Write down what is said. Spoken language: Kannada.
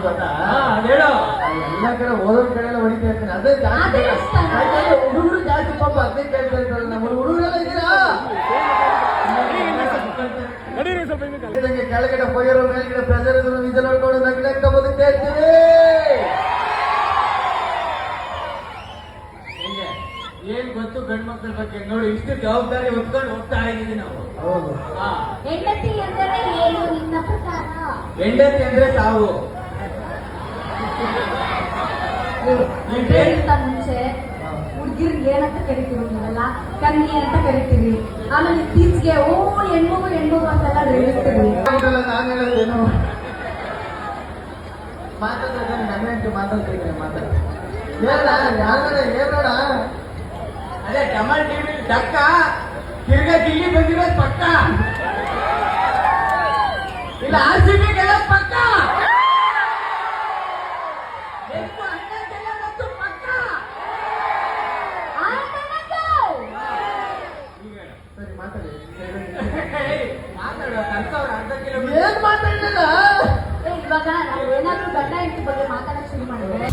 ಗೊತ್ತಾ? ಹೇಳು. ಎಲ್ಲ ಕಡೆ ಓದೋದ್ ಕಡೆ ಎಲ್ಲ ಹೊಡಿತಾ ಇರ್ತೀನಿ. ಅದೇ ಜಾಸ್ತಿ ಹುಡುಗರು ಜಾಸ್ತಿ ಪಾಪ ಅದೇ ಕೇಳ್ತಾ ಇರ್ತಾರೆ. ನಮ್ಮ ಹುಡುಗರೆಲ್ಲ ಇದ್ದೀರಾ? ಕೆಳಗಡೆ ಫೈರ್ ಮೇಲ್ಗಡೆ ಪ್ರೆಸರ್ ಇದು ನೋಡ್ಕೊಂಡು ನಗ್ನಗ್ತ ಬದುಕ್ತಾ ಇರ್ತೀವಿ. ಏನ್ ಗೊತ್ತು ಗಂಡು ಮಕ್ಕಳ ಬಗ್ಗೆ ನೋಡಿ, ಇಷ್ಟು ಜವಾಬ್ದಾರಿ ಹೊತ್ಕೊಂಡು ಹೋಗ್ತಾ ಇದೀವಿ ನಾವು. ಹೌದು. ಹೆಂಡತಿ ಅಂದರೆ ಏನು ನಿನ್ನ ಪ್ರಕಾರ? ಹೆಂಡತಿ ಅಂದ್ರೆ ಸಾವು. ಇದಕ್ಕಿಂತ ಮುಂಚೆ ಹುಡುಗಿರ್ಗೆ ಏನಂತ ಕರಿತೀವಿ ನೀವೆಲ್ಲ? ಕನ್ನಿ ಅಂತ ಕರಿತೀವಿ. ಆಮೇಲೆ ಇತ್ತೀಚೆಗೆ ಹೆಣ್ಮಗು ಅಂತೆಲ್ಲ ಹೇಳ್ತೀವಿ. ನಾನು ಹೇಳೋದೇನು ಮಾತಾಡ್ತಾರೆ, ನಮ್ಮೆಂಟು ಮಾತಾಡ್ತಿದ್ದೀನಿ. ಹೇಳೋಣ. ಅದೇ ಡಮಲ್ ಟಿವಿ ಡಕ್ಕ ತಿರ್ಗಾ ಗಿಲ್ಲಿ ಬಂದಿರೋದು ಪಕ್ಕ, ಇಲ್ಲ RCB ಗೆಲ್ಲೋದು ಪಕ್ಕ, ಸರಿ ಮಾತಾಡಿ. ಮಾತಾಡುವ ಕಲ್ಸವ್ರ ಅರ್ಧ ಕಿಲೋಮೀಟರ್ ಏನ್ ಮಾತಾಡಿಲ್ಲ. ಇವಾಗ ನಾವು ಏನಾದ್ರೂ ಗಂಡ ಹೆಂಡತಿ ಬಗ್ಗೆ ಮಾತಾಡಕ್ ಶುರು ಮಾಡಿದ್ರೆ